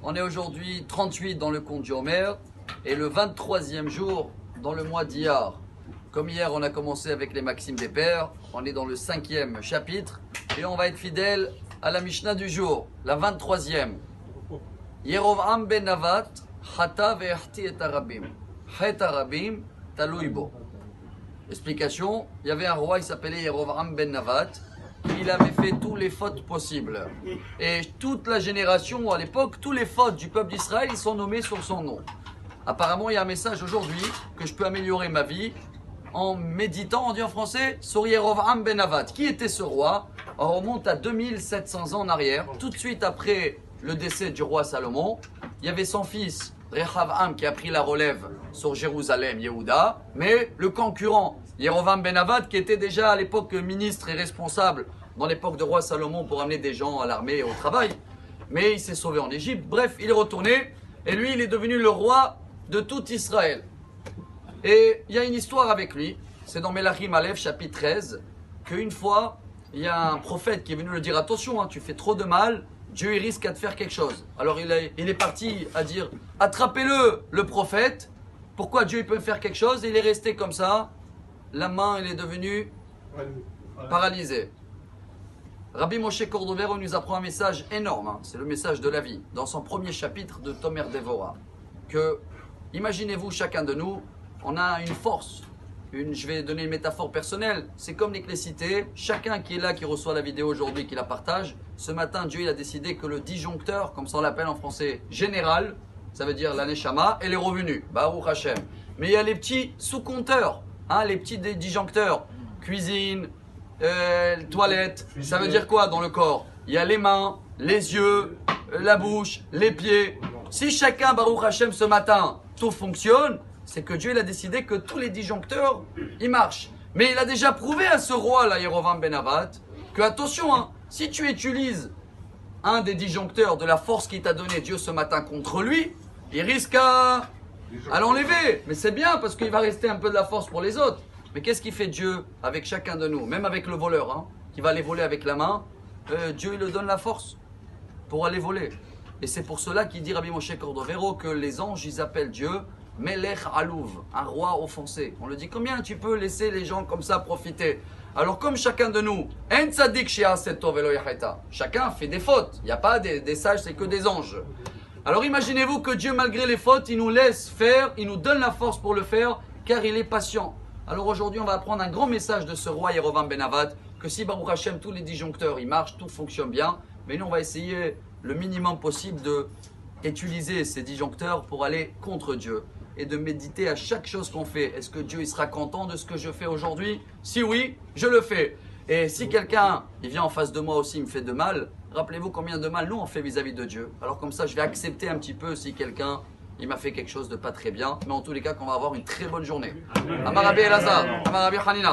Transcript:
On est aujourd'hui 38 dans le compte du Homer et le 23e jour dans le mois d'Iyar. Comme hier on a commencé avec les maximes des pères, on est dans le 5e chapitre et on va être fidèle à la Mishnah du jour, la 23e. Yerovam ben Navat, chata ve'achti et arabim. Chet arabim, talui bo. Explication, il y avait un roi, il s'appelait Yerovam ben Navat. Il avait fait tous les fautes possibles. Et toute la génération, à l'époque, tous les fautes du peuple d'Israël, ils sont nommés sur son nom. Apparemment, il y a un message aujourd'hui que je peux améliorer ma vie en méditant, on dit en français, sur Yerovam ben Navat. Qui était ce roi? On remonte à 2700 ans en arrière, tout de suite après le décès du roi Salomon. Il y avait son fils, Rehavam, qui a pris la relève sur Jérusalem, Yehuda, mais le concurrent, Yerovam ben Navat, qui était déjà à l'époque ministre et responsable dans l'époque de roi Salomon pour amener des gens à l'armée et au travail. Mais il s'est sauvé en Égypte. Bref, il est retourné et lui, il est devenu le roi de tout Israël. Et il y a une histoire avec lui. C'est dans Melachim Aleph, chapitre 13, qu'une fois, il y a un prophète qui est venu le dire, attention, hein, tu fais trop de mal, Dieu il risque à te faire quelque chose. Alors il est parti à dire, attrapez-le, le prophète. Pourquoi Dieu il peut me faire quelque chose? Et il est resté comme ça. La main, elle est devenue paralysée. Rabbi Moshe Cordovero nous apprend un message énorme, hein. C'est le message de la vie, dans son premier chapitre de Tomer Devora. Que, imaginez-vous, chacun de nous, on a une force. Je vais donner une métaphore personnelle. C'est comme l'électricité. Chacun qui est là, qui reçoit la vidéo aujourd'hui, qui la partage, ce matin, Dieu il a décidé que le disjoncteur, comme ça on l'appelle en français, général, ça veut dire la neshama, elle est revenue. Baruch Hashem. Mais il y a les petits sous-compteurs. Hein, les petits disjoncteurs, cuisine, toilette, ça veut dire quoi dans le corps? Il y a les mains, les yeux, la bouche, les pieds. Si chacun, Baruch Hashem, ce matin, tout fonctionne, c'est que Dieu il a décidé que tous les disjoncteurs, ils marchent. Mais il a déjà prouvé à ce roi-là, Yerovam ben Navat, que attention, hein, si tu utilises un des disjoncteurs de la force qu'il t'a donné Dieu ce matin contre lui, il risque à l'enlever. Mais c'est bien parce qu'il va rester un peu de la force pour les autres. Mais qu'est-ce qu'il fait Dieu avec chacun de nous? Même avec le voleur, hein, qui va aller voler avec la main, Dieu il lui donne la force pour aller voler. Et c'est pour cela qu'il dit Rabbi Moshe Cordovero que les anges ils appellent Dieu Melech Alouv, un roi offensé. On le dit, combien tu peux laisser les gens comme ça profiter? Alors comme chacun de nous, En tzadik she'aseh tov velo yacheta, chacun fait des fautes. Il n'y a pas des sages, c'est que des anges. Alors imaginez-vous que Dieu, malgré les fautes, il nous laisse faire, il nous donne la force pour le faire, car il est patient. Alors aujourd'hui, on va apprendre un grand message de ce roi Yerovam ben Navat, que si Baruch Hashem, tous les disjoncteurs, ils marchent, tout fonctionne bien, mais nous, on va essayer le minimum possible d'utiliser ces disjoncteurs pour aller contre Dieu et de méditer à chaque chose qu'on fait. Est-ce que Dieu il sera content de ce que je fais aujourd'hui? Si oui, je le fais. Et si quelqu'un, il vient en face de moi aussi, il me fait de mal, rappelez-vous combien de mal nous on fait vis-à-vis de Dieu. Alors comme ça, je vais accepter un petit peu si quelqu'un, il m'a fait quelque chose de pas très bien. Mais en tous les cas, qu'on va avoir une très bonne journée. Amarabi Elazar, Amarabi Hanina.